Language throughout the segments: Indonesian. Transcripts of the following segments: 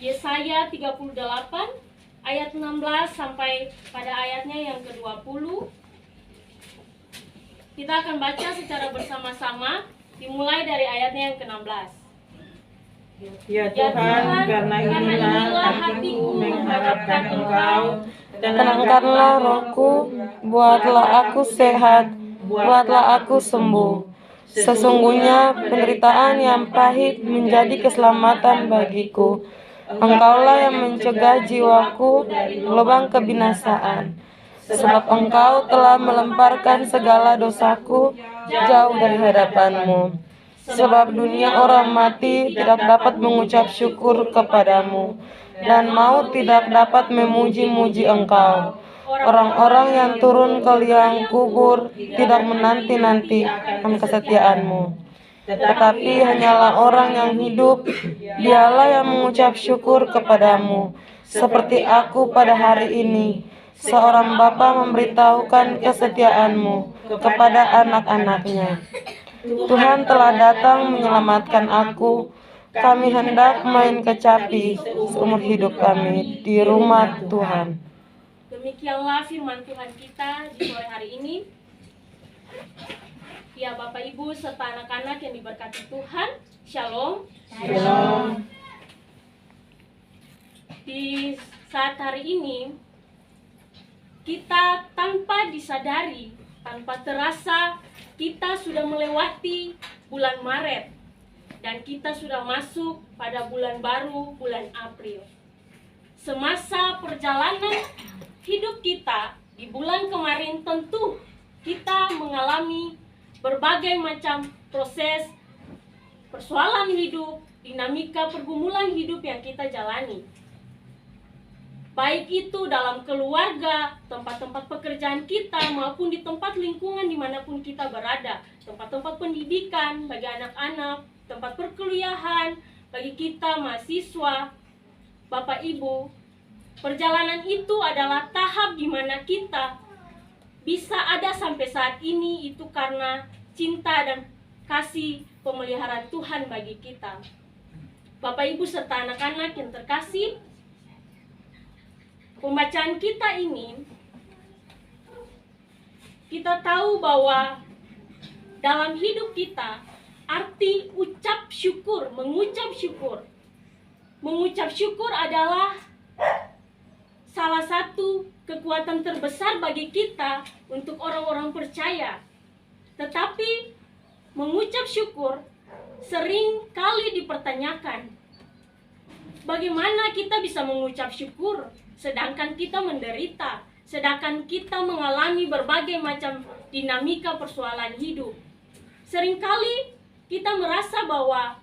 Yesaya 38 ayat 16 sampai pada ayatnya yang ke-20. Kita akan baca secara bersama-sama dimulai dari ayatnya yang ke-16. Ya Tuhan, karena inilah hatiku mengharapkan Engkau. Tenangkanlah rohku, buatlah aku sehat, buatlah aku sembuh. Sesungguhnya penderitaan yang pahit menjadi keselamatan bagiku. Engkaulah yang mencegah jiwaku lubang kebinasaan. Sebab Engkau telah melemparkan segala dosaku jauh dari hadapan-Mu. Sebab dunia orang mati tidak dapat mengucap syukur kepadamu, dan maut tidak dapat memuji-muji Engkau. Orang-orang yang turun ke liang kubur tidak menanti-nanti akan kesetiaan-Mu. Tetapi hanyalah orang yang hidup, dialah yang mengucap syukur kepadamu. Seperti aku pada hari ini, seorang bapa memberitahukan kesetiaan-Mu kepada anak-anaknya. Tuhan telah datang menyelamatkan aku. Kami hendak main kecapi seumur hidup kami di rumah Tuhan. Demikianlah firman Tuhan kita di sore hari ini. Ya Bapak Ibu serta anak-anak yang diberkati Tuhan, Shalom. Shalom. Di saat hari ini kita tanpa disadari, tanpa terasa, kita sudah melewati bulan Maret dan kita sudah masuk pada bulan baru, bulan April. Semasa perjalanan hidup kita di bulan kemarin tentu kita mengalami berbagai macam proses persoalan hidup, dinamika pergumulan hidup yang kita jalani. Baik itu dalam keluarga, tempat-tempat pekerjaan kita, maupun di tempat lingkungan dimanapun kita berada. Tempat-tempat pendidikan bagi anak-anak, tempat perkuliahan bagi kita mahasiswa. Bapak Ibu, perjalanan itu adalah tahap di mana kita bisa ada sampai saat ini itu karena cinta dan kasih pemeliharaan Tuhan bagi kita. Bapak Ibu serta anak-anak yang terkasih, pembacaan kita ini, kita tahu bahwa dalam hidup kita, arti ucap syukur, mengucap syukur. Mengucap syukur adalah salah satu kekuatan terbesar bagi kita untuk orang-orang percaya. Tetapi mengucap syukur sering kali dipertanyakan. Bagaimana kita bisa mengucap syukur sedangkan kita menderita, sedangkan kita mengalami berbagai macam dinamika persoalan hidup. Seringkali kita merasa bahwa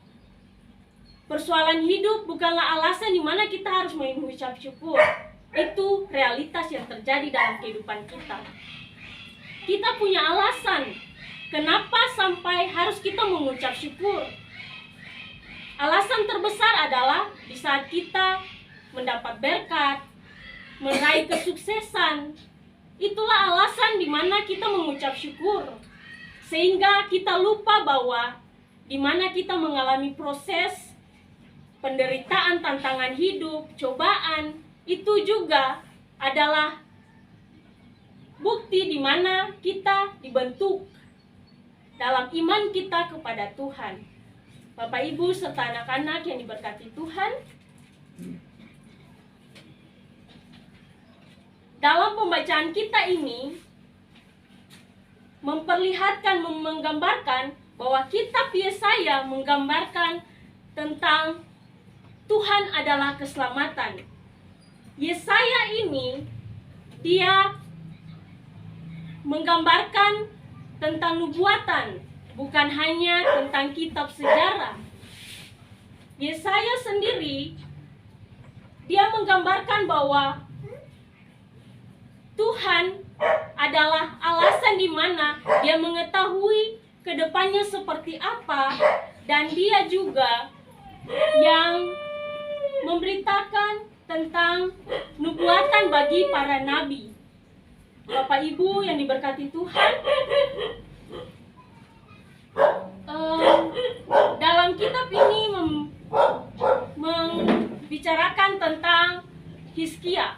persoalan hidup bukanlah alasan di mana kita harus mengucap syukur. Itu realitas yang terjadi dalam kehidupan kita. Kita punya alasan kenapa sampai harus kita mengucap syukur. Alasan terbesar adalah di saat kita mendapat berkat, meraih kesuksesan, itulah alasan di mana kita mengucap syukur. Sehingga kita lupa bahwa di mana kita mengalami proses penderitaan, tantangan hidup, cobaan, itu juga adalah bukti di mana kita dibentuk dalam iman kita kepada Tuhan. Bapak Ibu serta anak-anak yang diberkati Tuhan, dalam pembacaan kita ini memperlihatkan, menggambarkan bahwa kitab Yesaya menggambarkan tentang Tuhan adalah keselamatan. Yesaya ini dia menggambarkan tentang nubuatan, bukan hanya tentang kitab sejarah. Yesaya sendiri dia menggambarkan bahwa Tuhan adalah alasan di mana dia mengetahui kedepannya seperti apa, dan dia juga yang memberitakan tentang nubuatan bagi para nabi. Bapak Ibu yang diberkati Tuhan, dalam kitab ini membicarakan Hizkia.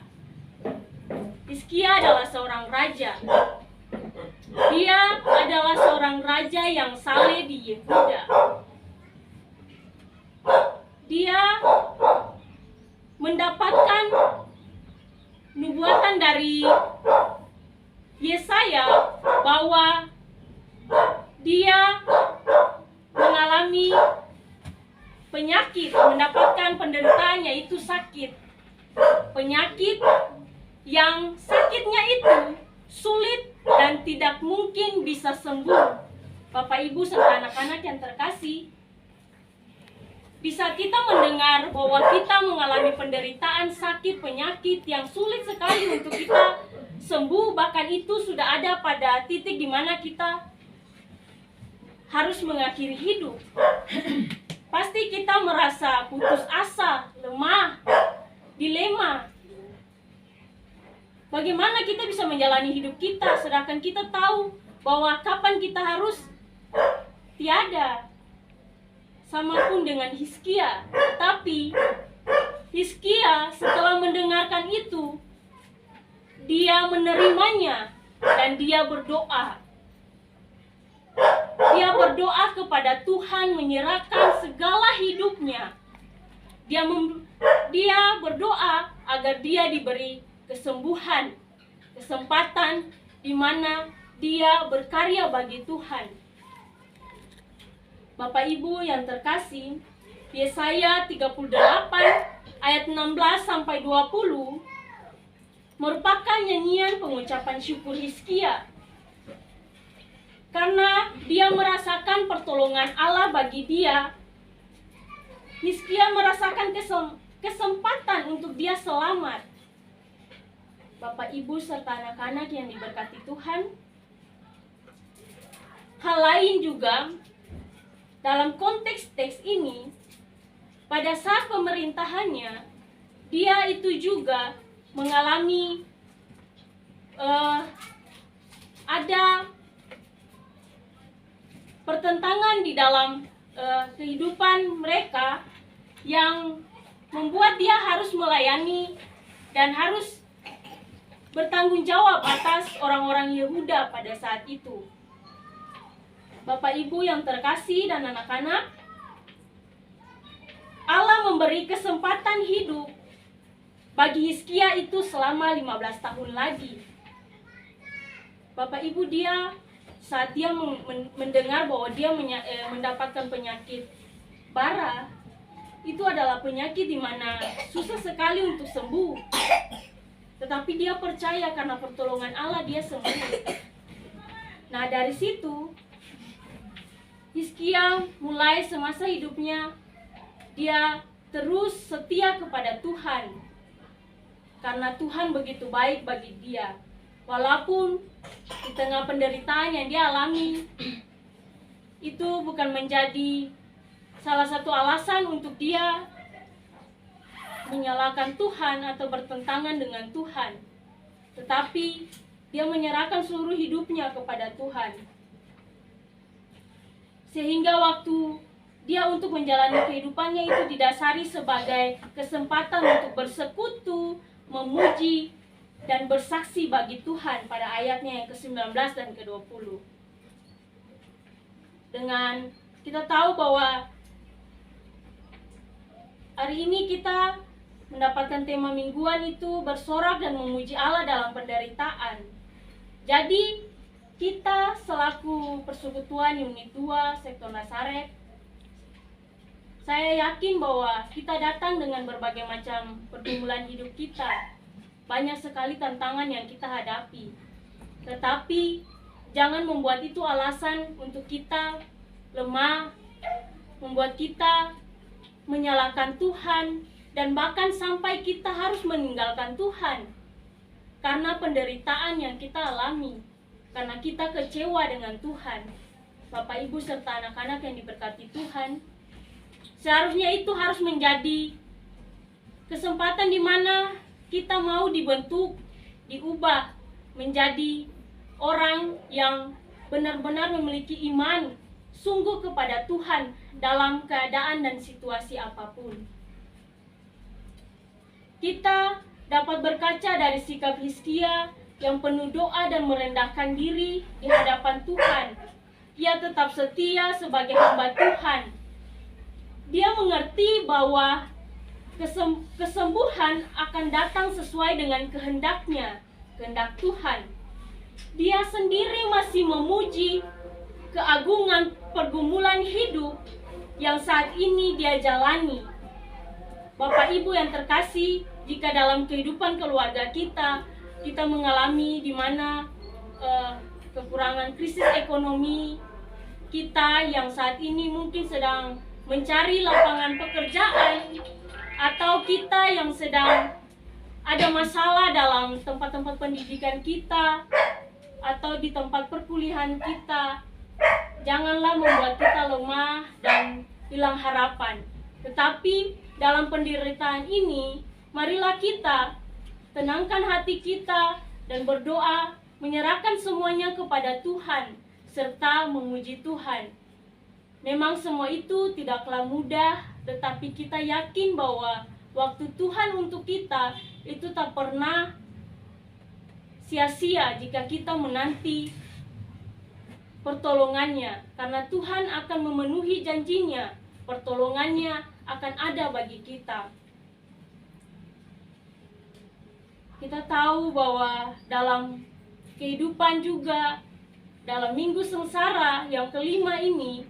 Hizkia adalah seorang raja. Dia adalah seorang raja yang saleh di Yehuda. Dia mendapatkan nubuatan dari Yesaya bahwa dia mengalami penyakit, mendapatkan penderitaan yaitu sakit. Penyakit yang sakitnya itu sulit dan tidak mungkin bisa sembuh. Bapak, Ibu, serta anak-anak yang terkasih, bisa kita mendengar bahwa kita mengalami penderitaan, sakit, penyakit yang sulit sekali untuk kita sembuh. Bahkan itu sudah ada pada titik di mana kita harus mengakhiri hidup. Pasti kita merasa putus asa, lemah, dilema. Bagaimana kita bisa menjalani hidup kita sedangkan kita tahu bahwa kapan kita harus tiada. Sama pun dengan Hizkia. Tapi Hizkia setelah mendengarkan itu, dia menerimanya dan dia berdoa. Dia berdoa kepada Tuhan, menyerahkan segala hidupnya. Dia berdoa agar dia diberi kesembuhan, kesempatan di mana dia berkarya bagi Tuhan. Bapak, Ibu yang terkasih, Yesaya 38 ayat 16 sampai 20 merupakan nyanyian pengucapan syukur Hizkia. Karena dia merasakan pertolongan Allah bagi dia, Hizkia merasakan kesempatan untuk dia selamat. Bapak, Ibu, serta anak-anak yang diberkati Tuhan, hal lain juga dalam konteks teks ini, pada saat pemerintahannya, dia itu juga mengalami ada pertentangan di dalam kehidupan mereka yang membuat dia harus melayani dan harus bertanggung jawab atas orang-orang Yehuda pada saat itu. Bapak, Ibu yang terkasih dan anak-anak, Allah memberi kesempatan hidup bagi Hizkia itu selama 15 tahun lagi. Bapak, Ibu, saat dia mendengar bahwa dia mendapatkan penyakit bara, itu adalah penyakit di mana susah sekali untuk sembuh. Tetapi dia percaya karena pertolongan Allah dia sembuh. Nah, dari situ Hizkia mulai semasa hidupnya dia terus setia kepada Tuhan. Karena Tuhan begitu baik bagi dia. Walaupun di tengah penderitaan yang dia alami, itu bukan menjadi salah satu alasan untuk dia menyalahkan Tuhan atau bertentangan dengan Tuhan. Tetapi dia menyerahkan seluruh hidupnya kepada Tuhan. Sehingga waktu dia untuk menjalani kehidupannya itu didasari sebagai kesempatan untuk bersekutu, memuji, dan bersaksi bagi Tuhan pada ayatnya yang ke-19 dan ke-20. Dengan kita tahu bahwa hari ini kita mendapatkan tema mingguan itu bersorak dan memuji Allah dalam penderitaan. Jadi kita selaku Persekutuan Unit 2 Sektor Nazaret, saya yakin bahwa kita datang dengan berbagai macam pergumulan hidup kita. Banyak sekali tantangan yang kita hadapi. Tetapi jangan membuat itu alasan untuk kita lemah, membuat kita menyalahkan Tuhan, dan bahkan sampai kita harus meninggalkan Tuhan karena penderitaan yang kita alami, karena kita kecewa dengan Tuhan. Bapak, Ibu, serta anak-anak yang diberkati Tuhan, seharusnya itu harus menjadi kesempatan di mana kita mau dibentuk, diubah menjadi orang yang benar-benar memiliki iman sungguh kepada Tuhan dalam keadaan dan situasi apapun. Kita dapat berkaca dari sikap Hizkia yang penuh doa dan merendahkan diri di hadapan Tuhan. Ia tetap setia sebagai hamba Tuhan. Dia mengerti bahwa kesembuhan akan datang sesuai dengan kehendak Tuhan. Dia sendiri masih memuji keagungan pergumulan hidup yang saat ini dia jalani. Bapak Ibu yang terkasih, jika dalam kehidupan keluarga kita mengalami di mana kekurangan krisis ekonomi, kita yang saat ini mungkin sedang mencari lapangan pekerjaan, atau kita yang sedang ada masalah dalam tempat-tempat pendidikan kita atau di tempat perkuliahan kita, janganlah membuat kita lemah dan hilang harapan. Tetapi dalam penderitaan ini, marilah kita tenangkan hati kita dan berdoa, menyerahkan semuanya kepada Tuhan serta memuji Tuhan. Memang semua itu tidaklah mudah, tetapi kita yakin bahwa waktu Tuhan untuk kita itu tak pernah sia-sia jika kita menanti pertolongannya, karena Tuhan akan memenuhi janjinya, pertolongannya akan ada bagi kita. Kita tahu bahwa dalam kehidupan juga, dalam minggu sengsara yang kelima ini,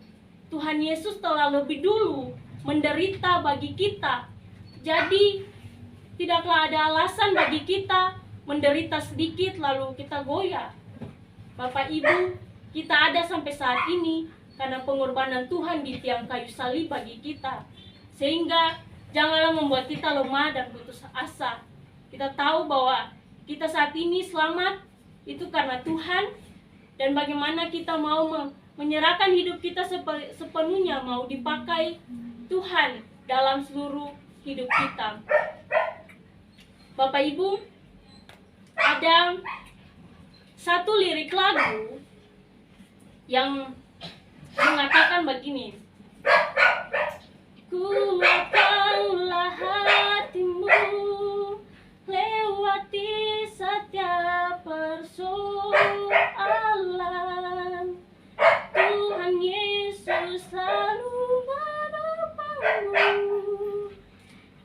Tuhan Yesus telah lebih dulu menderita bagi kita. Jadi tidaklah ada alasan bagi kita menderita sedikit lalu kita goyah. Bapak Ibu, kita ada sampai saat ini karena pengorbanan Tuhan di tiang kayu salib bagi kita. Sehingga janganlah membuat kita lemah dan putus asa. Kita tahu bahwa kita saat ini selamat itu karena Tuhan, dan bagaimana kita mau menyerahkan hidup kita sepenuhnya, mau dipakai Tuhan dalam seluruh hidup kita. Bapak Ibu, ada satu lirik lagu yang mengatakan begini: kuatkanlah hatimu, lewati setiap persoalan. Tuhan Yesus selalu menopangmu.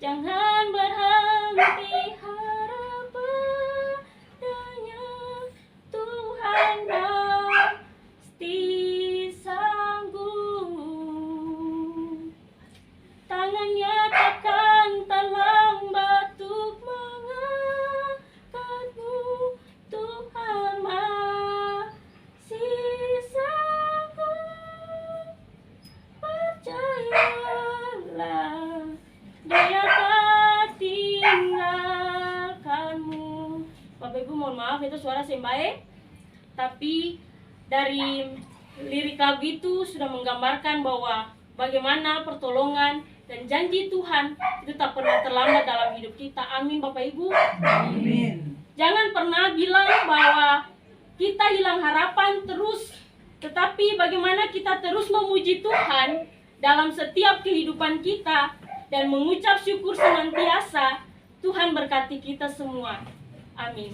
Jangan berhenti harap padanya. Tuhan pasti sanggup. Tangannya takkan terlambat untuk mengangkatmu. Tuhan masih sanggup. Percayalah, Dia tak tinggalkanmu. Bapak Ibu mohon maaf, itu suara saya baik, tapi dari lirik lagu itu sudah menggambarkan bahwa bagaimana pertolongan dan janji Tuhan itu tak pernah terlambat dalam hidup kita. Amin Bapak Ibu. Amin. Jangan pernah bilang bahwa kita hilang harapan terus, tetapi bagaimana kita terus memuji Tuhan dalam setiap kehidupan kita dan mengucap syukur senantiasa. Tuhan berkati kita semua. Amin.